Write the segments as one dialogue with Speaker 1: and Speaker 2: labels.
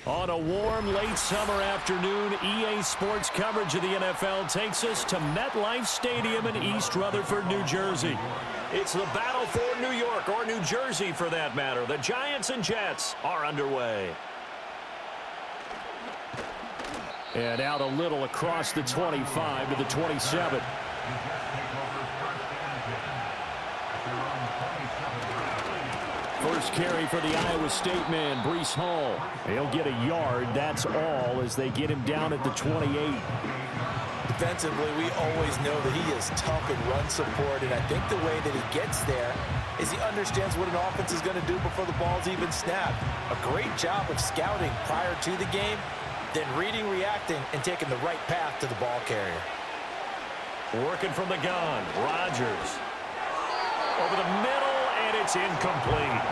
Speaker 1: On a warm, late summer afternoon, EA Sports coverage of the NFL takes us to MetLife Stadium in East Rutherford, New Jersey. It's the battle for New York, or New Jersey for that matter. The Giants and Jets are underway. And out a little across the 25 to the 27. First carry for the Iowa State man, Breece Hall. He'll get a yard, that's all, as they get him down at the 28.
Speaker 2: Defensively, we always know that he is tough in run support, and I think the way that he gets there is he understands what an offense is going to do before the ball's even snapped. A great job of scouting prior to the game, then reading, reacting, and taking the right path to the ball carrier.
Speaker 1: Working from the gun, Rodgers. Over the middle, and it's incomplete.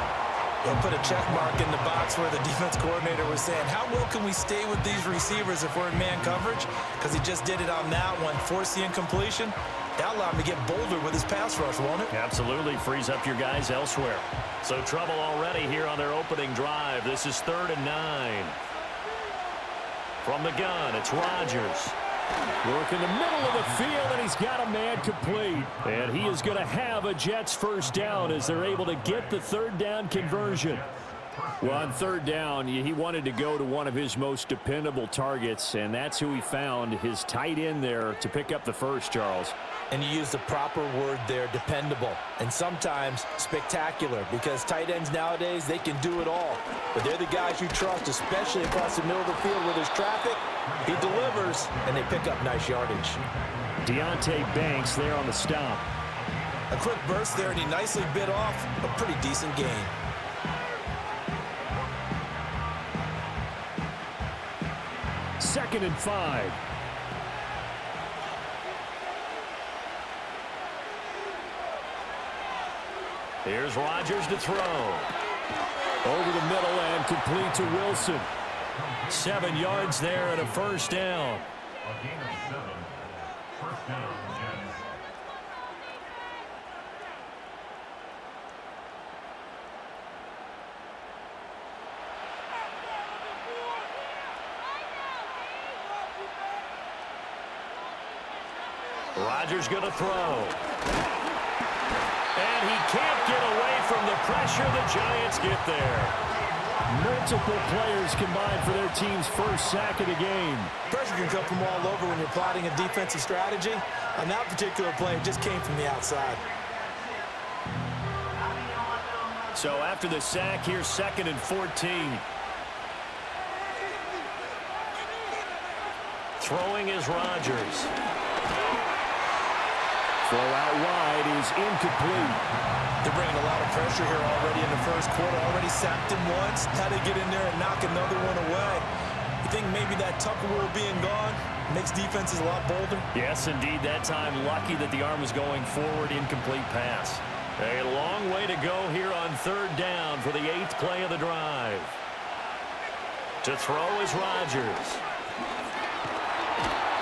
Speaker 2: They'll put a check mark in the box where the defense coordinator was saying, how well can we stay with these receivers if we're in man coverage? Because he just did it on that one, force the incompletion. That'll allow him to get bolder with his pass rush, won't it?
Speaker 1: Absolutely, frees up your guys elsewhere. So trouble already here on their opening drive. This is 3rd and 9. From the gun, it's Rodgers. Work in the middle of the field, and he's got a man complete. And he is going to have a Jets first down as they're able to get the 3rd down conversion. Well, on 3rd down, he wanted to go to one of his most dependable targets, and that's who he found, his tight end there, to pick up the first, Charles.
Speaker 2: And you use the proper word there, dependable, and sometimes spectacular, because tight ends nowadays, they can do it all. But they're the guys you trust, especially across the middle of the field where there's traffic. He delivers, and they pick up nice yardage.
Speaker 1: Deonte Banks there on the stop.
Speaker 2: A quick burst there, and he nicely bit off a pretty decent gain.
Speaker 1: Second and 5. Here's Rodgers to throw. Over the middle and complete to Wilson. 7 yards there and a first down.
Speaker 3: A gain of 7. First down, Jets.
Speaker 1: Rodgers going to throw. And he can't get away from the pressure. The Giants get there. Multiple players combined for their team's first sack of the game.
Speaker 2: Pressure can come from all over when you're plotting a defensive strategy. On that particular play, it just came from the outside.
Speaker 1: So after the sack, here's 2nd and 14. Throwing is Rodgers. Throw out wide is incomplete.
Speaker 2: They're bringing a lot of pressure here already in the first quarter. Already sacked him once. Had to get in there and knock another one away. You think maybe that Tucker rule being gone makes defenses a lot bolder?
Speaker 1: Yes, indeed. That time, lucky that the arm was going forward. Incomplete pass. A long way to go here on 3rd down for the 8th play of the drive. To throw is Rodgers.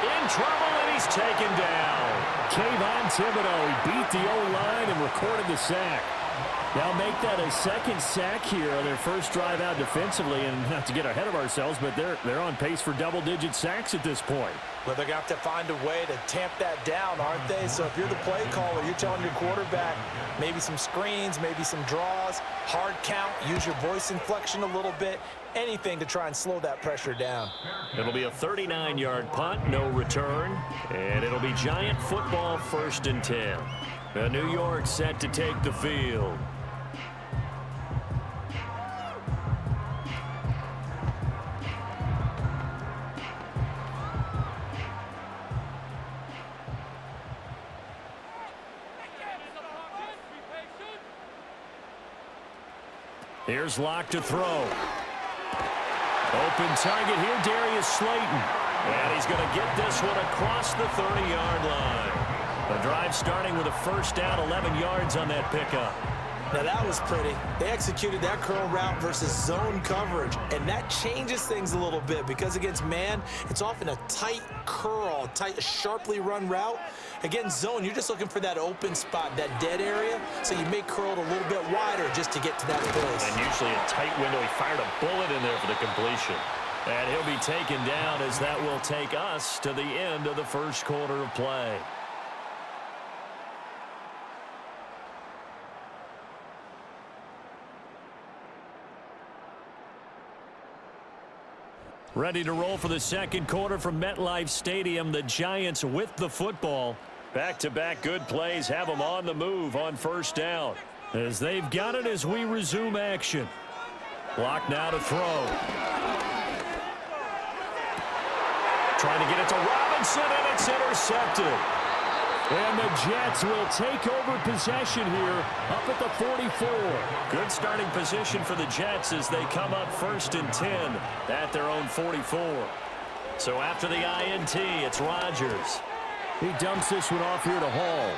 Speaker 1: In trouble, and he's taken down. Kayvon Thibodeau, he beat the O-line and recorded the sack. Now make that a 2nd sack here on their first drive out defensively, and not to get ahead of ourselves, but they're on pace for double-digit sacks at this point.
Speaker 2: Well, they're going to have to find a way to tamp that down, aren't they? So if you're the play caller, you're telling your quarterback maybe some screens, maybe some draws, hard count, use your voice inflection a little bit, anything to try and slow that pressure down.
Speaker 1: It'll be a 39-yard punt, no return, and it'll be Giant football 1st and 10. The New York set to take the field. Here's Locke to throw. Open target here, Darius Slayton. And he's going to get this one across the 30-yard line. The drive starting with a first down, 11 yards on that pickup.
Speaker 2: Now that was pretty. They executed that curl route versus zone coverage, and that changes things a little bit because against man, it's often a tight curl, tight, sharply run route. Against zone, you're just looking for that open spot, that dead area, so you may curl it a little bit wider just to get to that place.
Speaker 1: And usually a tight window. He fired a bullet in there for the completion. And he'll be taken down as that will take us to the end of the first quarter of play. Ready to roll for the second quarter from MetLife Stadium. The Giants with the football. Back-to-back good plays have them on the move on first down. As they've got it as we resume action. Block now to throw. Trying to get it to Robinson, and it's intercepted. And the Jets will take over possession here up at the 44. Good starting position for the Jets as they come up 1st and 10 at their own 44. So after the INT, it's Rodgers. He dumps this one off here to Hall.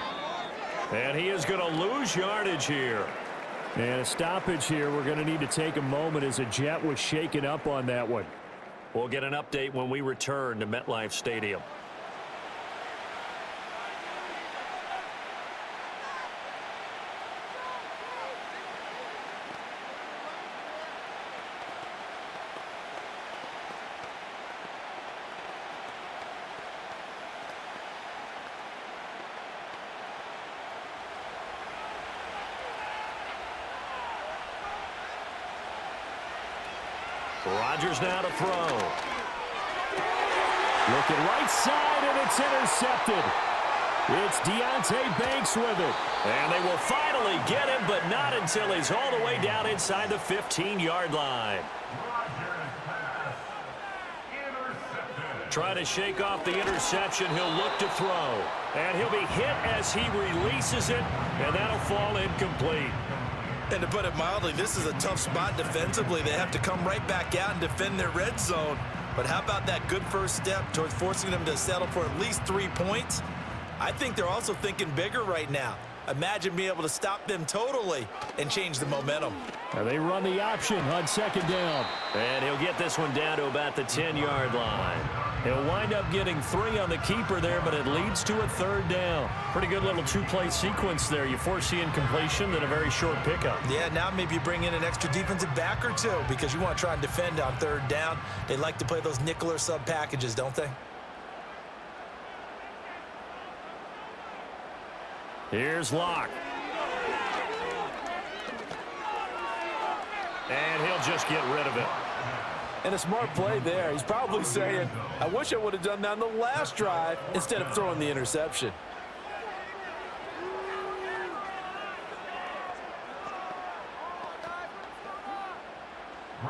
Speaker 1: And he is going to lose yardage here. And a stoppage here. We're going to need to take a moment as a Jet was shaken up on that one. We'll get an update when we return to MetLife Stadium. Rodgers now to throw. Looking right side, and it's intercepted. It's Deonte Banks with it. And they will finally get him, but not until he's all the way down inside the 15-yard line. Trying to shake off the interception. He'll look to throw. And he'll be hit as he releases it, and that'll fall incomplete.
Speaker 2: And to put it mildly, this is a tough spot defensively. They have to come right back out and defend their red zone. But how about that good first step towards forcing them to settle for at least 3 points? I think they're also thinking bigger right now. Imagine being able to stop them totally and change the momentum.
Speaker 1: And they run the option on second down. And he'll get this one down to about the 10-yard line. He'll wind up getting 3 on the keeper there, but it leads to a 3rd down. Pretty good little 2-play sequence there. You force the incompletion, then a very short pickup.
Speaker 2: Yeah, now maybe you bring in an extra defensive back or 2 because you want to try and defend on 3rd down. They like to play those nickel or sub packages, don't they?
Speaker 1: Here's Locke. And he'll just get rid of it.
Speaker 4: And a smart play there. He's probably saying, I wish I would have done that on the last drive instead of throwing the interception.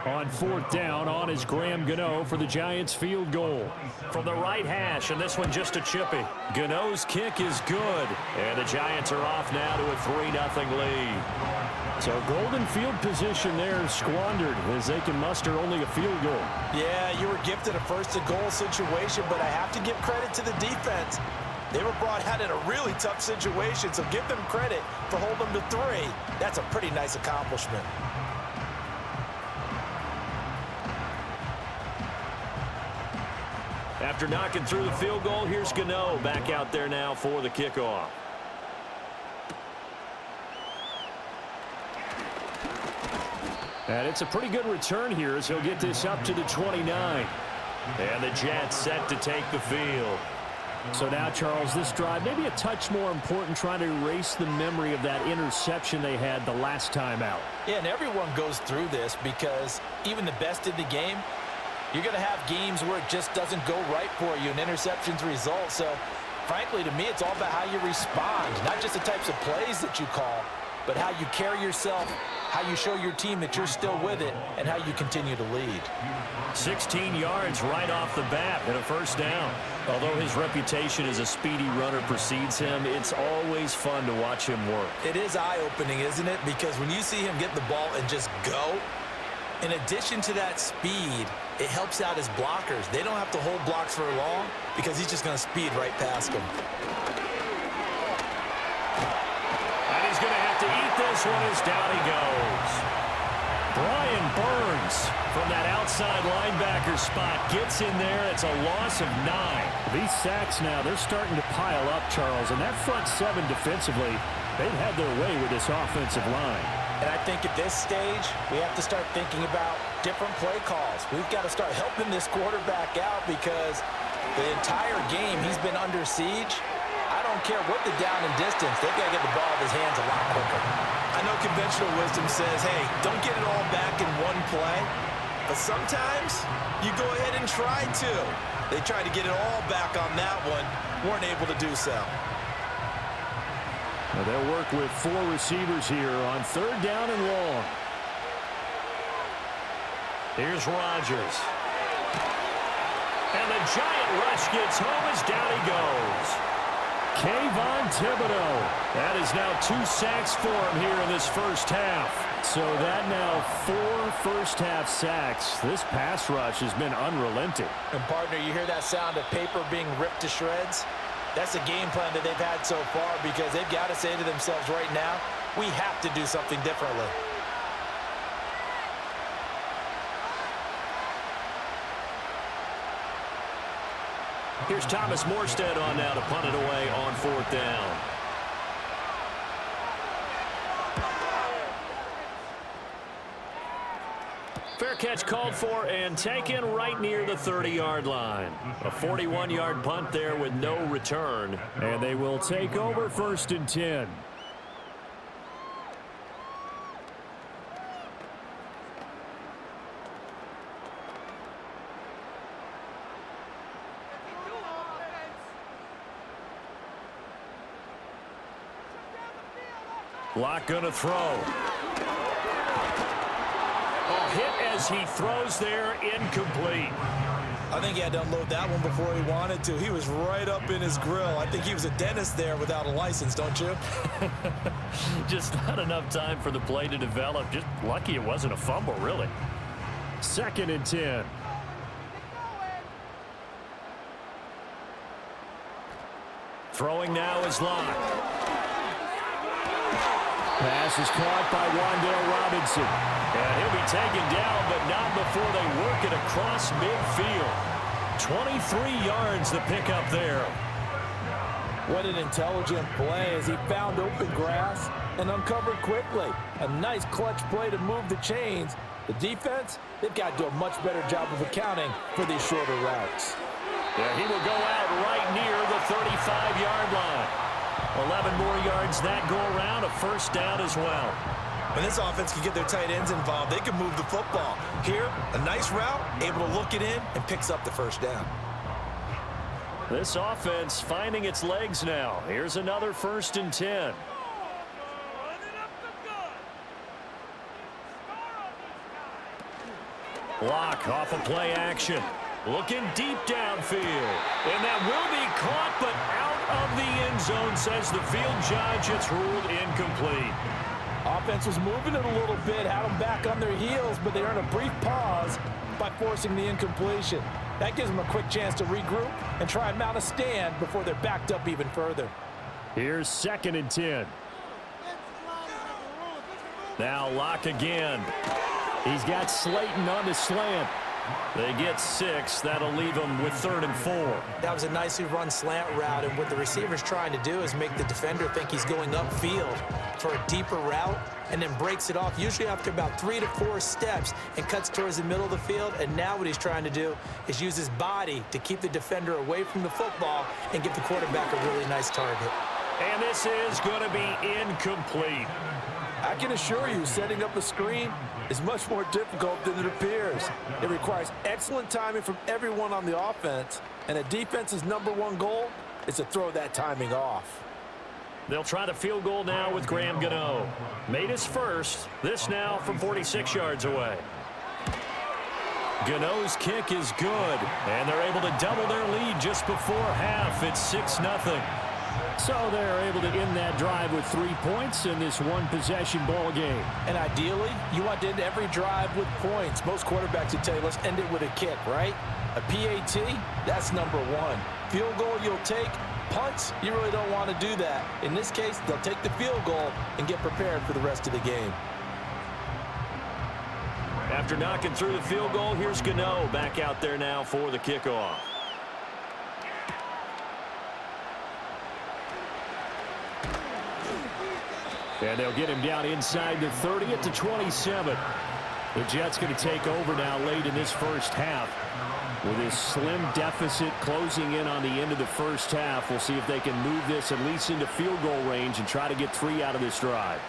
Speaker 1: On 4th down, on is Graham Gano for the Giants field goal. From the right hash, and this one just a chippy. Gano's kick is good. And the Giants are off now to a 3-0 lead. So golden field position there squandered as they can muster only a field goal.
Speaker 2: Yeah, you were gifted a 1st-and-goal situation, but I have to give credit to the defense. They were brought out in a really tough situation, so give them credit for holding them to 3. That's a pretty nice accomplishment.
Speaker 1: After knocking through the field goal, here's Gano back out there now for the kickoff. And it's a pretty good return here as he'll get this up to the 29. And the Jets set to take the field. So now, Charles, this drive maybe a touch more important, trying to erase the memory of that interception they had the last time out.
Speaker 2: Yeah, and everyone goes through this because even the best in the game, you're going to have games where it just doesn't go right for you and interceptions result. So, frankly, to me, it's all about how you respond, not just the types of plays that you call, but how you carry yourself, how you show your team that you're still with it, and how you continue to lead.
Speaker 1: 16 yards right off the bat and a 1st down. Although his reputation as a speedy runner precedes him, it's always fun to watch him work.
Speaker 2: It is eye-opening, isn't it? Because when you see him get the ball and just go, in addition to that speed, it helps out his blockers. They don't have to hold blocks for long because he's just going to speed right past them.
Speaker 1: And he's going to have to eat this one as down he goes. Brian Burns from that outside linebacker spot gets in there. It's a loss of 9. These sacks now, they're starting to pile up, Charles. And that front 7 defensively, they've had their way with this offensive line.
Speaker 2: And I think at this stage, we have to start thinking about different play calls. We've got to start helping this quarterback out because the entire game he's been under siege. I don't care what the down and distance. They've got to get the ball in his hands a lot quicker.
Speaker 4: I know conventional wisdom says, hey, don't get it all back in one play. But sometimes you go ahead and try to. They tried to get it all back on that one. Weren't able to do so.
Speaker 1: Well, they'll work with 4 receivers here on 3rd down and long. Here's Rodgers. And the giant rush gets home as down he goes. Kayvon Thibodeau. That is now 2 sacks for him here in this first half. So that now 4 first-half sacks. This pass rush has been unrelenting.
Speaker 2: And, partner, you hear that sound of paper being ripped to shreds? That's a game plan that they've had so far because they've got to say to themselves right now, we have to do something differently.
Speaker 1: Here's Thomas Morstead on now to punt it away on 4th down. Fair catch called for and taken right near the 30-yard line. A 41-yard punt there with no return. And they will take over 1st and 10. Locke gonna throw. Hit as he throws there, incomplete.
Speaker 4: I think he had to unload that one before he wanted to. He was right up in his grill. I think he was a dentist there without a license, don't you?
Speaker 1: Just not enough time for the play to develop. Just lucky it wasn't a fumble, really. 2nd and 10. Throwing now is Locke. Pass is caught by Wan'Dale Robinson. And he'll be taken down, but not before they work it across midfield. 23 yards to pick up there.
Speaker 4: What an intelligent play as he found open grass and uncovered quickly. A nice clutch play to move the chains. The defense, they've got to do a much better job of accounting for these shorter routes.
Speaker 1: Yeah, he will go out right near the 35-yard line. 11 more yards that go around, a 1st down as well.
Speaker 4: When this offense can get their tight ends involved, they can move the football. Here, a nice route, able to look it in, and picks up the 1st down.
Speaker 1: This offense finding its legs now. Here's another 1st and 10. Locke off a play action. Looking deep downfield. And that will be caught, but out of the end zone, says the field judge. It's ruled incomplete.
Speaker 4: Offense was moving it a little bit, had them back on their heels, but they earned a brief pause by forcing the incompletion. That gives them a quick chance to regroup and try and mount a stand before they're backed up even further.
Speaker 1: Here's 2nd and 10. Now Locke again. He's got Slayton on the slant. They get 6. That'll leave them with 3rd and 4.
Speaker 2: That was a nicely run slant route, and what the receiver's trying to do is make the defender think he's going upfield for a deeper route and then breaks it off, usually after about 3 to 4 steps, and cuts towards the middle of the field. And now what he's trying to do is use his body to keep the defender away from the football and give the quarterback a really nice target.
Speaker 1: And this is going to be incomplete.
Speaker 4: I can assure you, setting up a screen is much more difficult than it appears. It requires excellent timing from everyone on the offense, and a defense's #1 goal is to throw that timing off.
Speaker 1: They'll try the field goal now with Graham Gano. Made his first. This now from 46 yards away. Gano's kick is good, and they're able to double their lead just before half. It's 6-0. So they're able to end that drive with 3 points in this one-possession ball game.
Speaker 2: And ideally, you want to end every drive with points. Most quarterbacks would tell you, let's end it with a kick, right? A PAT, that's #1. Field goal you'll take. Punts, you really don't want to do that. In this case, they'll take the field goal and get prepared for the rest of the game.
Speaker 1: After knocking through the field goal, here's Gano back out there now for the kickoff. And they'll get him down inside the 30 at the 27. The Jets going to take over now late in this first half. With this slim deficit closing in on the end of the first half, we'll see if they can move this at least into field goal range and try to get 3 out of this drive.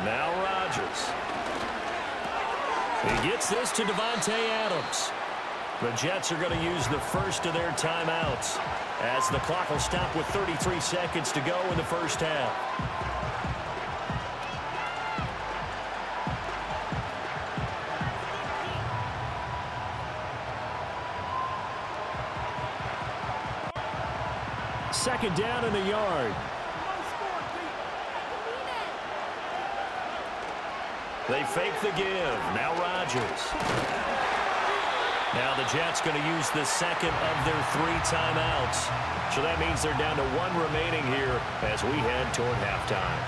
Speaker 1: Now Rodgers. He gets this to Davante Adams. The Jets are going to use the first of their timeouts as the clock will stop with 33 seconds to go in the first half. Second down in the yard. They fake the give. Now Rodgers. Now the Jets going to use the second of their 3 timeouts. So that means they're down to 1 remaining here as we head toward halftime.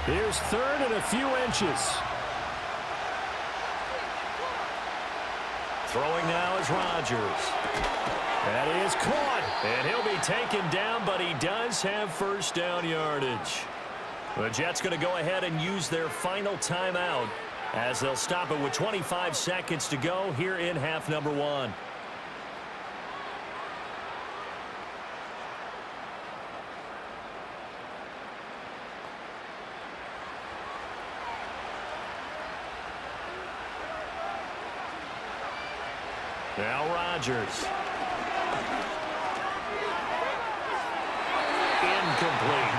Speaker 1: Here's third and a few inches. Throwing now is Rodgers. That is caught, and he'll be taken down, but he does have first down yardage. The Jets going to go ahead and use their final timeout as they'll stop it with 25 seconds to go here in half number 1. Now Rodgers. Incomplete.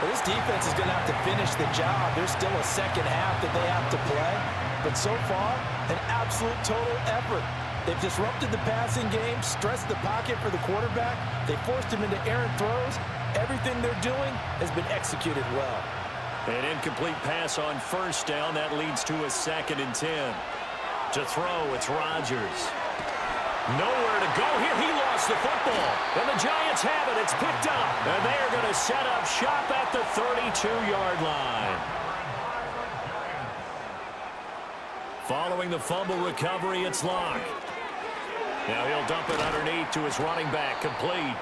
Speaker 4: Well, this defense is going to have to finish the job. There's still a second half that they have to play. But so far, an absolute total effort. They've disrupted the passing game, stressed the pocket for the quarterback. They forced him into errant throws. Everything they're doing has been executed well.
Speaker 1: An incomplete pass on first down. That leads to a 2nd and 10. To throw, it's Rodgers. Nowhere to go here. He lost the football. And the Giants have it. It's picked up. And they are going to set up shop at the 32-yard line. Following the fumble recovery, it's Locke. Now he'll dump it underneath to his running back. Complete.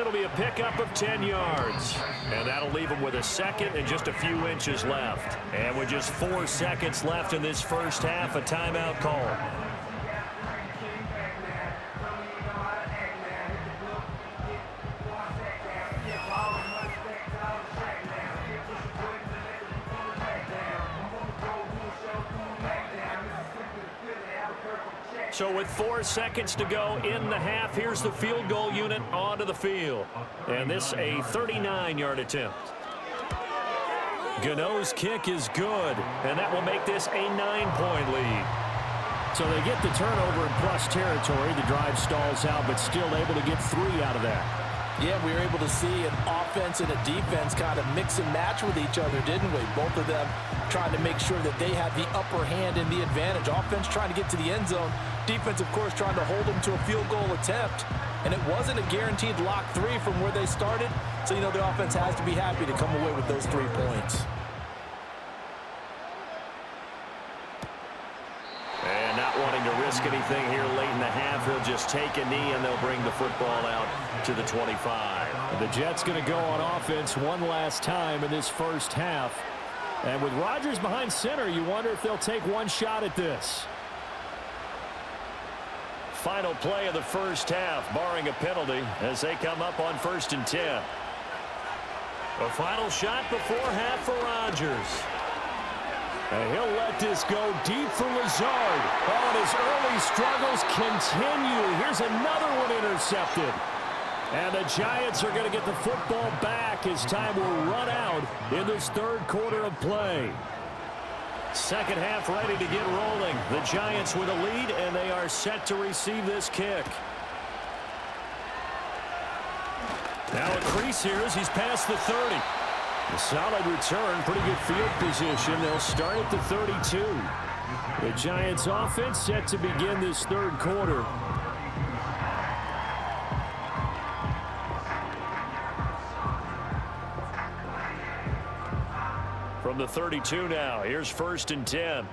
Speaker 1: It'll be a pickup of 10 yards. And that'll leave him with a 2nd and just a few inches left. And with just 4 seconds left in this first half, a timeout call. So with 4 seconds to go in the half, here's the field goal unit onto the field. And this a 39-yard attempt. Gano's kick is good, and that will make this a 9-point lead. So they get the turnover in plus territory. The drive stalls out, but still able to get 3 out of that.
Speaker 4: Yeah, we were able to see an offense and a defense kind of mix and match with each other, didn't we? Both of them trying to make sure that they had the upper hand and the advantage. Offense trying to get to the end zone. Defense, of course, trying to hold them to a field goal attempt. And it wasn't a guaranteed lock 3 from where they started. So, you know, the offense has to be happy to come away with those 3 points.
Speaker 1: And not wanting to risk anything here late in the half, he'll just take a knee and they'll bring the football out to the 25. The Jets going to go on offense one last time in this first half. And with Rodgers behind center, you wonder if they'll take one shot at this. Final play of the first half, barring a penalty, as they come up on 1st and 10. A final shot before half for Rodgers. And he'll let this go deep for Lazard. Oh, and his early struggles continue. Here's another one intercepted. And the Giants are going to get the football back as time will run out in this 3rd quarter of play. Second half ready to get rolling. The Giants with a lead, and they are set to receive this kick. Now a crease here as he's past the 30. A solid return, pretty good field position. They'll start at the 32. The Giants offense set to begin this 3rd quarter. From the 32 now, here's 1st and 10.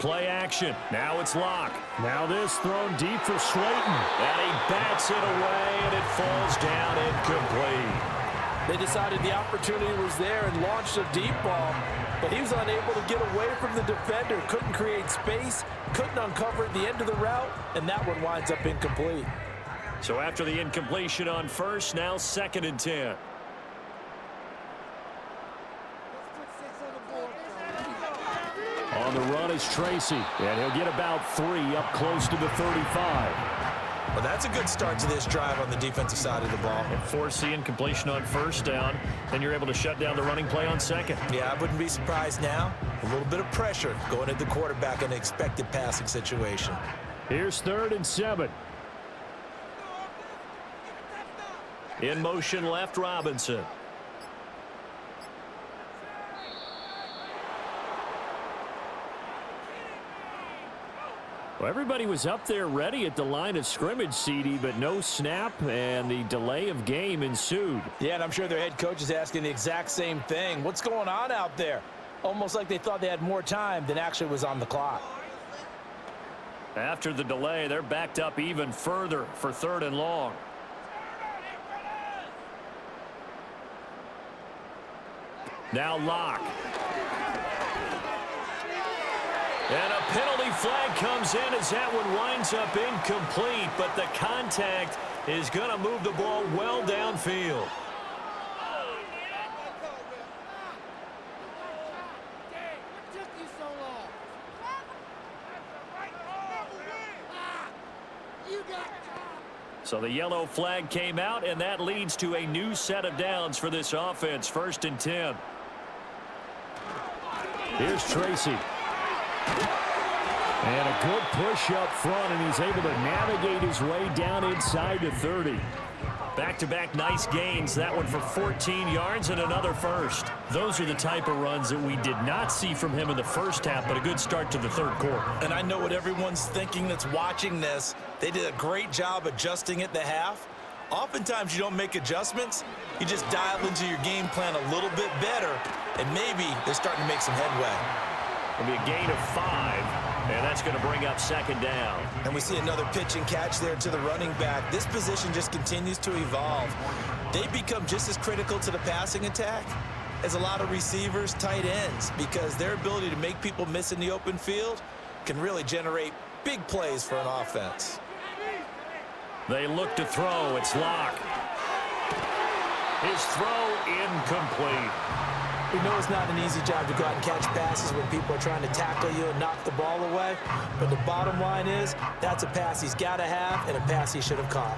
Speaker 1: Play action. Now it's Locke. Now this thrown deep for Slayton. And he bats it away, and it falls down incomplete.
Speaker 4: They decided the opportunity was there and launched a deep ball, but he was unable to get away from the defender, couldn't create space, couldn't uncover at the end of the route, and that one winds up incomplete.
Speaker 1: So after the incompletion on 1st, now 2nd and 10. On the run is Tracy, and he'll get about 3 up close to the 35.
Speaker 2: Well, that's a good start to this drive on the defensive side of the ball.
Speaker 1: And force the incompletion on 1st down, then you're able to shut down the running play on 2nd.
Speaker 2: Yeah, I wouldn't be surprised now. A little bit of pressure going at the quarterback in an expected passing situation.
Speaker 1: Here's 3rd and 7. In motion left, Robinson. Well, everybody was up there ready at the line of scrimmage, CD, but no snap, and the delay of game ensued.
Speaker 4: Yeah, and I'm sure their head coach is asking the exact same thing. What's going on out there? Almost like they thought they had more time than actually was on the clock.
Speaker 1: After the delay, they're backed up even further for 3rd and long. Now Locke. And a penalty flag comes in as that one winds up incomplete, but the contact is going to move the ball well downfield. So the yellow flag came out, and that leads to a new set of downs for this offense. 1st and 10. Here's Tracy. And a good push up front, and he's able to navigate his way down inside the 30. Back-to-back nice gains. That one for 14 yards and another 1st. Those are the type of runs that we did not see from him in the 1st half, but a good start to the 3rd quarter.
Speaker 2: And I know what everyone's thinking that's watching this. They did a great job adjusting at the half. Oftentimes you don't make adjustments. You just dial into your game plan a little bit better, and maybe they're starting to make some headway.
Speaker 1: It'll be a gain of 5, and that's going to bring up 2nd down.
Speaker 2: And we see another pitch and catch there to the running back. This position just continues to evolve. They become just as critical to the passing attack as a lot of receivers, tight ends, because their ability to make people miss in the open field can really generate big plays for an offense.
Speaker 1: They look to throw. It's Locke. His throw incomplete.
Speaker 4: We know it's not an easy job to go out and catch passes when people are trying to tackle you and knock the ball away. But the bottom line is, that's a pass he's got to have and a pass he should have caught.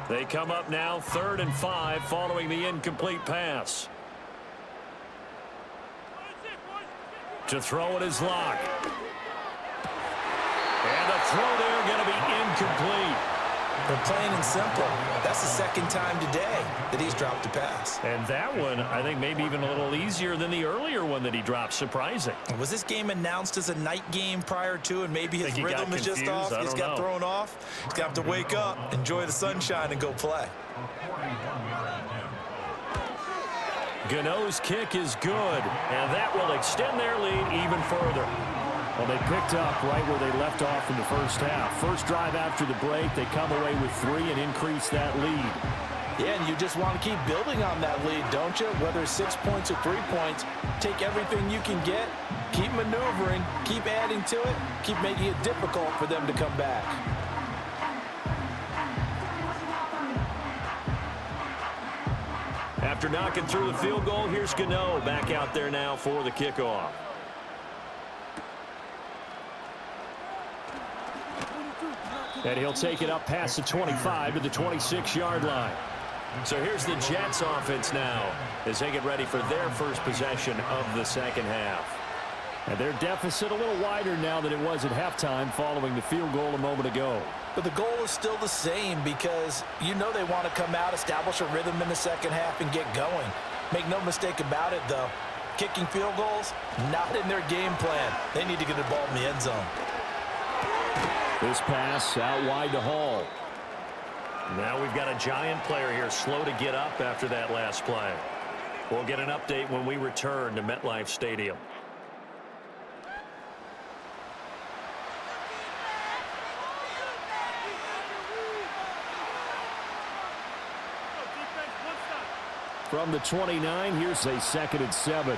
Speaker 1: They come up now 3rd and 5 following the incomplete pass. To throw it is Locke. And the throw there going to be incomplete.
Speaker 2: But plain and simple, that's the 2nd time today that he's dropped a pass.
Speaker 1: And that one, I think, maybe even a little easier than the earlier one that he dropped. Surprising.
Speaker 2: Was this game announced as a night game prior to, and maybe his rhythm is just off? He's got thrown off. He's got to wake up, enjoy the sunshine, and go play.
Speaker 1: Gano's kick is good, and that will extend their lead even further. Well, they picked up right where they left off in the 1st half. First drive after the break, they come away with 3 and increase that lead.
Speaker 4: Yeah, and you just want to keep building on that lead, don't you? Whether it's 6 points or 3 points, take everything you can get, keep maneuvering, keep adding to it, keep making it difficult for them to come back.
Speaker 1: After knocking through the field goal, here's Gano back out there now for the kickoff. And he'll take it up past the 25 to the 26-yard line. So here's the Jets offense now as they get ready for their first possession of the 2nd half. And their deficit a little wider now than it was at halftime following the field goal a moment ago.
Speaker 4: But the goal is still the same because you know they want to come out, establish a rhythm in the 2nd half, and get going. Make no mistake about it, though. Kicking field goals, not in their game plan. They need to get the ball in the end zone.
Speaker 1: This pass out wide to Hall. Now we've got a giant player here slow to get up after that last play. We'll get an update when we return to MetLife Stadium.
Speaker 5: From the 29, here's a 2nd and 7.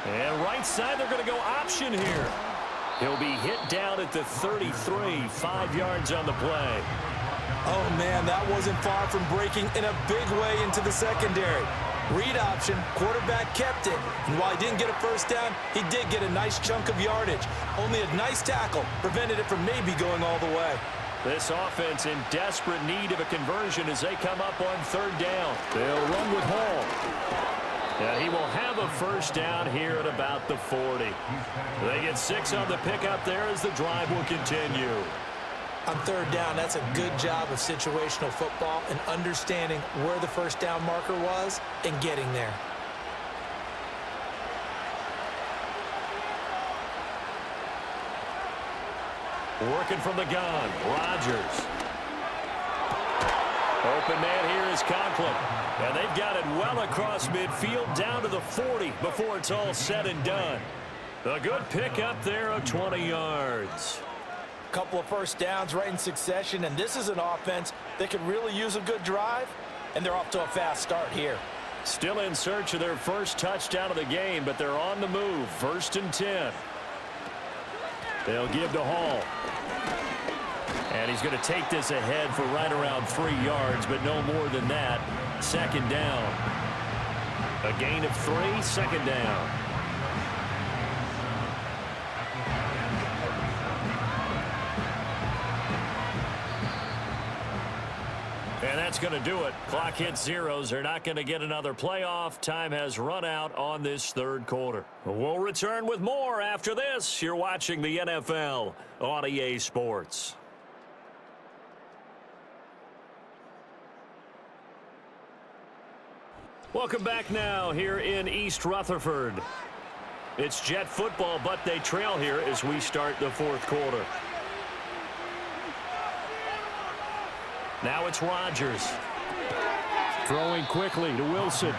Speaker 1: And right side, they're going to go option here. He'll be hit down at the 33, 5 yards on the play.
Speaker 4: Oh, man, that wasn't far from breaking in a big way into the secondary. Read option, quarterback kept it. And while he didn't get a first down, he did get a nice chunk of yardage. Only a nice tackle prevented it from maybe going all the way.
Speaker 1: This offense in desperate need of a conversion as they come up on 3rd down.
Speaker 5: They'll run with Hall.
Speaker 1: And he will have a first down here at about the 40. They get 6 on the pickup there as the drive will continue.
Speaker 2: On 3rd down, that's a good job of situational football and understanding where the first down marker was and getting there.
Speaker 1: Working from the gun, Rodgers. Open man here is Conklin. And they've got it well across midfield down to the 40 before it's all said and done. A good pickup there of 20 yards.
Speaker 4: Couple of first downs right in succession, and this is an offense that could really use a good drive, and they're off to a fast start here.
Speaker 1: Still in search of their first touchdown of the game, but they're on the move. 1st and 10. They'll give to Hall. And he's going to take this ahead for right around 3 yards, but no more than that. 2nd down. A gain of 3, 2nd down. And that's going to do it. Clock hits zeros. They're not going to get another playoff. Time has run out on this 3rd quarter. We'll return with more after this. You're watching the NFL on EA Sports. Welcome back now here in East Rutherford. It's Jet football, but they trail here as we start the 4th quarter. Now it's Rodgers.
Speaker 5: Throwing quickly to Wilson.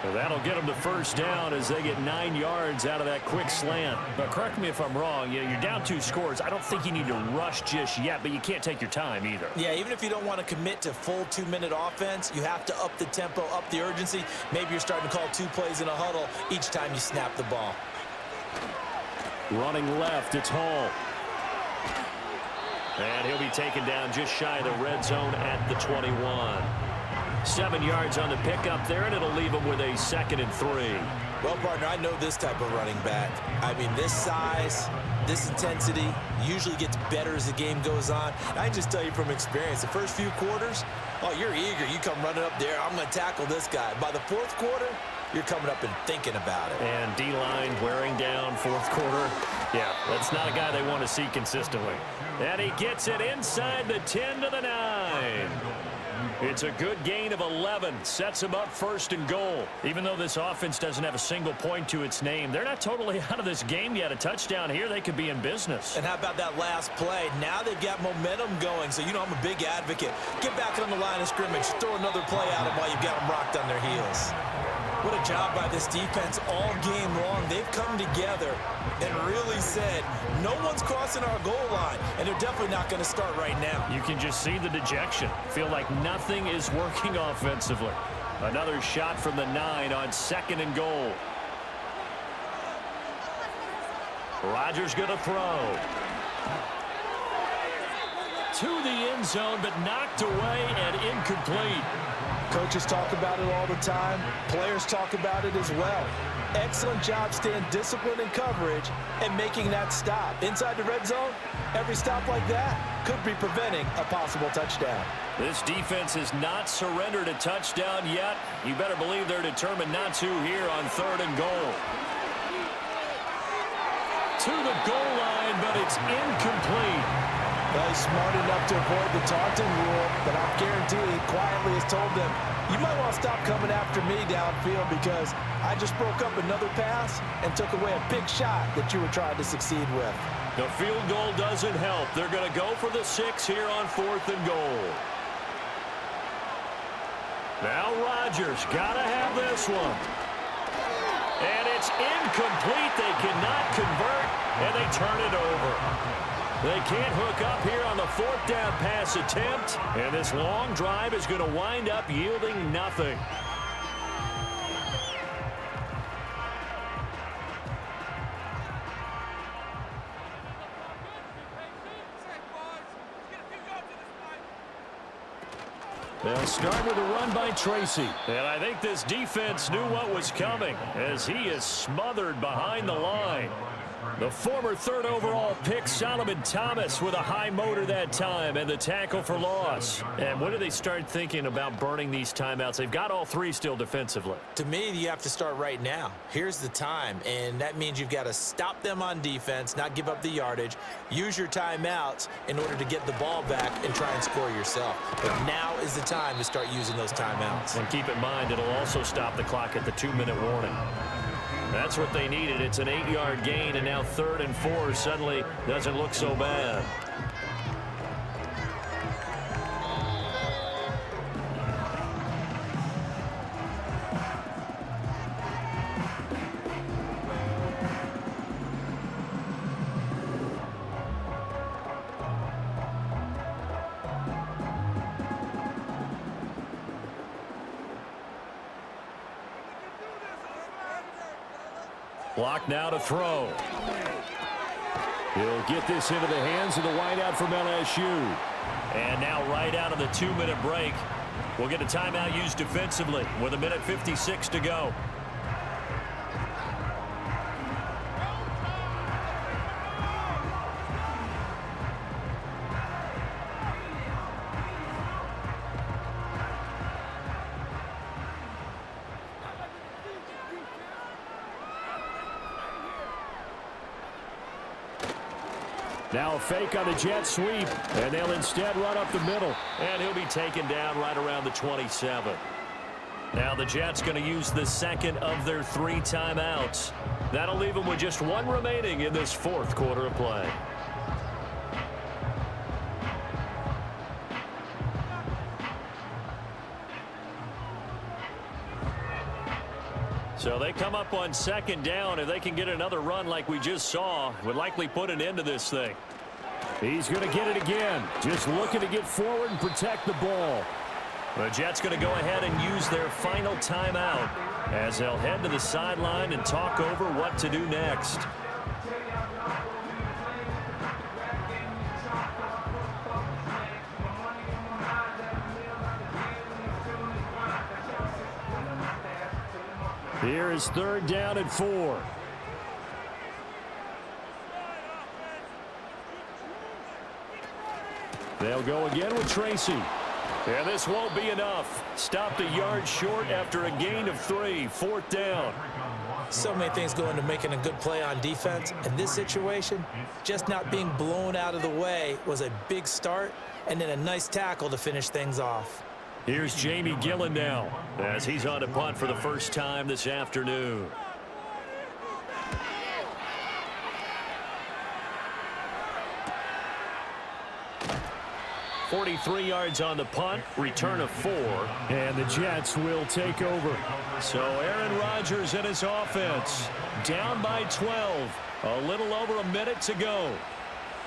Speaker 1: Well, that'll get them the first down as they get 9 yards out of that quick slant. But correct me if I'm wrong. You're down 2 scores. I don't think you need to rush just yet, but you can't take your time either.
Speaker 2: Yeah, even if you don't want to commit to full 2-minute offense, you have to up the tempo, up the urgency. Maybe you're starting to call 2 plays in a huddle each time you snap the ball.
Speaker 1: Running left, it's Hall. And he'll be taken down just shy of the red zone at the 21. 7 yards on the pickup there, and it'll leave him with a 2nd and 3.
Speaker 2: Well, partner, I know this type of running back. I mean, this size, this intensity usually gets better as the game goes on. And I just tell you from experience, the first few quarters, oh, you're eager. You come running up there, I'm going to tackle this guy. By the 4th quarter, you're coming up and thinking about it.
Speaker 1: And D-line wearing down 4th quarter. Yeah, that's not a guy they want to see consistently. And he gets it inside the 10 to the 9. It's a good gain of 11. Sets him up 1st and goal. Even though this offense doesn't have a single point to its name, they're not totally out of this game yet. A touchdown here, they could be in business.
Speaker 2: And how about that last play? Now they've got momentum going. So, you know, I'm a big advocate. Get back on the line of scrimmage. Throw another play at them while you've got them rocked on their heels. What a job by this defense all game long. They've come together and really said, no one's crossing our goal line, and they're definitely not going to start right now.
Speaker 1: You can just see the dejection. Feel like nothing is working offensively. Another shot from the 9 on 2nd and goal. Rodgers going to throw. To the end zone, but knocked away and incomplete.
Speaker 4: Coaches talk about it all the time. Players talk about it as well. Excellent job staying disciplined in coverage and making that stop. Inside the red zone, every stop like that could be preventing a possible touchdown.
Speaker 1: This defense has not surrendered a touchdown yet. You better believe they're determined not to here on 3rd and goal. To the goal line, but it's incomplete.
Speaker 4: Well, he's smart enough to avoid the taunting rule, but I'm guaranteed he quietly has told them, you might want to stop coming after me downfield because I just broke up another pass and took away a big shot that you were trying to succeed with.
Speaker 1: The field goal doesn't help. They're going to go for the 6 here on 4th and goal. Now Rodgers got to have this one. And it's incomplete. They cannot convert, and they turn it over. They can't hook up here on the 4th down pass attempt, and this long drive is going to wind up yielding nothing. They'll start with a run by Tracy. And I think this defense knew what was coming as he is smothered behind the line. The former 3rd overall pick, Solomon Thomas, with a high motor that time and the tackle for loss. And when do they start thinking about burning these timeouts? They've got all 3 still defensively.
Speaker 2: To me, you have to start right now. Here's the time, and that means you've got to stop them on defense, not give up the yardage, use your timeouts in order to get the ball back and try and score yourself. But now is the time to start using those timeouts.
Speaker 1: And keep in mind, it'll also stop the clock at the 2-minute warning. That's what they needed. It's an 8-yard gain, and now 3rd and 4 suddenly doesn't look so bad. Block now to throw. He'll get this into the hands of the wideout from LSU. And now right out of the 2-minute break, we'll get a timeout used defensively with 1:56 to go. Now a fake on the jet sweep, and they'll instead run up the middle. And he'll be taken down right around the 27. Now the Jets going to use the 2nd of their 3 timeouts. That'll leave them with just 1 remaining in this 4th quarter of play. So they come up on 2nd down. If they can get another run like we just saw, would likely put an end to this thing. He's going to get it again. Just looking to get forward and protect the ball. The Jets going to go ahead and use their final timeout as they'll head to the sideline and talk over what to do next. Here is 3rd down and 4. They'll go again with Tracy. And this won't be enough. Stopped a yard short after a gain of 3. 4th down.
Speaker 2: So many things go into making a good play on defense. In this situation, just not being blown out of the way was a big start, and then a nice tackle to finish things off.
Speaker 1: Here's Jamie Gillen now as he's on to punt for the first time this afternoon. 43 yards on the punt, return of 4, and the Jets will take over. So Aaron Rodgers and his offense down by 12, a little over a minute to go.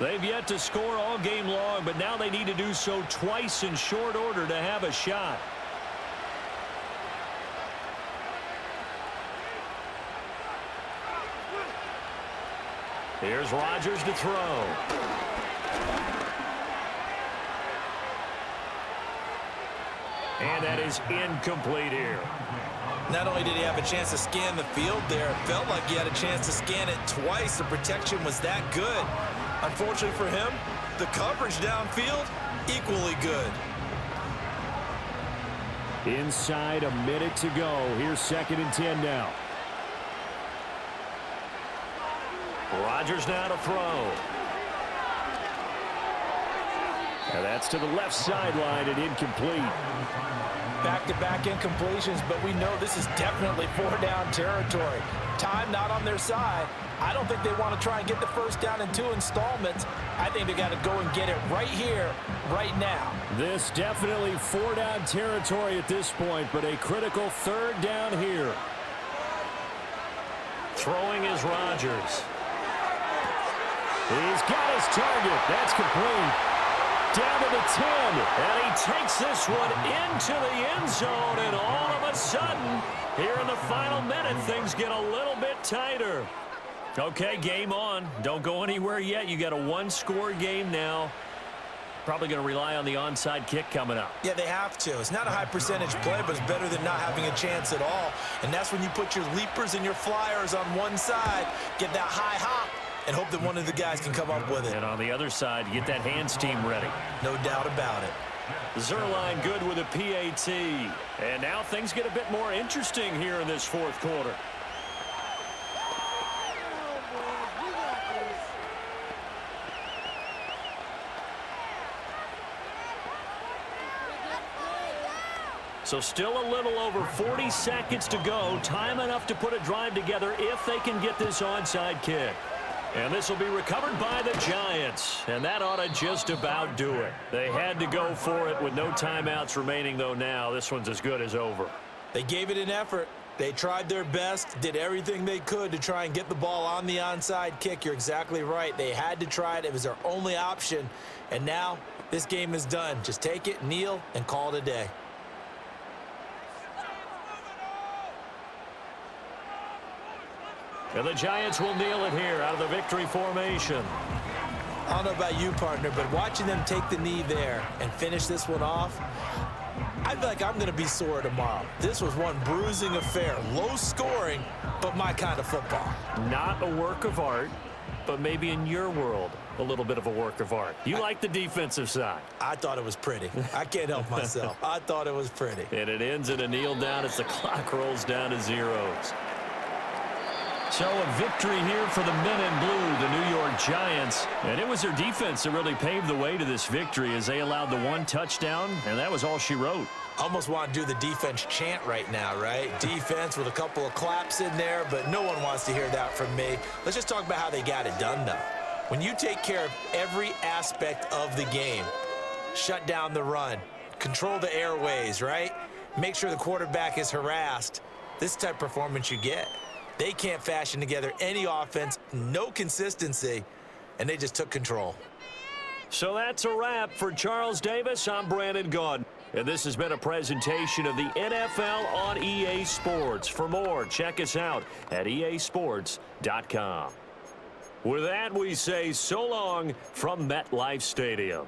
Speaker 1: They've yet to score all game long, but now they need to do so twice in short order to have a shot. Here's Rodgers to throw. And that is incomplete here.
Speaker 2: Not only did he have a chance to scan the field there, it felt like he had a chance to scan it twice. The protection was that good. Unfortunately for him, the coverage downfield, equally good.
Speaker 5: Inside a minute to go. Here's 2nd and 10 now.
Speaker 1: Rodgers now to throw. And that's to the left sideline and incomplete.
Speaker 4: Back-to-back incompletions, but we know this is definitely 4-down territory. Time not on their side. I don't think they want to try and get the first down in 2 installments. I think they got to go and get it right here, right now.
Speaker 5: This definitely 4-down territory at this point, but a critical 3rd down here.
Speaker 1: Throwing is Rodgers.
Speaker 5: He's got his target. That's complete. Down to the 10.
Speaker 1: And he takes this one into the end zone, and all of a sudden, here in the final minute, things get a little bit tighter. Okay, game on. Don't go anywhere yet. You got a 1-score game now. Probably going to rely on the onside kick coming up.
Speaker 2: Yeah, they have to. It's not a high percentage play, but it's better than not having a chance at all. And that's when you put your leapers and your flyers on one side, get that high hop, and hope that one of the guys can come up with it.
Speaker 1: And on the other side, get that hands team ready.
Speaker 2: No doubt about it.
Speaker 1: Zerline good with a PAT. And now things get a bit more interesting here in this 4th quarter. So still a little over 40 seconds to go. Time enough to put a drive together if they can get this onside kick. And this will be recovered by the Giants. And that ought to just about do it. They had to go for it with no timeouts remaining, though now. This one's as good as over.
Speaker 2: They gave it an effort. They tried their best, did everything they could to try and get the ball on the onside kick. You're exactly right. They had to try it. It was their only option. And now this game is done. Just take it, kneel, and call it a day.
Speaker 1: And the Giants will kneel it here out of the victory formation.
Speaker 2: I don't know about you, partner, but watching them take the knee there and finish this one off, I feel like I'm going to be sore tomorrow. This was one bruising affair. Low scoring, but my kind of football.
Speaker 1: Not a work of art, but maybe in your world, a little bit of a work of art. You like the defensive side.
Speaker 2: I thought it was pretty. I can't help myself. I thought it was pretty.
Speaker 1: And it ends in a kneel down as the clock rolls down to zeros. So a victory here for the men in blue, the New York Giants. And it was their defense that really paved the way to this victory as they allowed the 1 touchdown, and that was all she wrote.
Speaker 2: Almost want to do the defense chant right now, right? Defense with a couple of claps in there, but no one wants to hear that from me. Let's just talk about how they got it done, though. When you take care of every aspect of the game, shut down the run, control the airways, right? Make sure the quarterback is harassed. This type of performance you get. They can't fashion together any offense, no consistency, and they just took control.
Speaker 1: So that's a wrap for Charles Davis. I'm Brandon Gaudin. And this has been a presentation of the NFL on EA Sports. For more, check us out at easports.com. With that, we say so long from MetLife Stadium.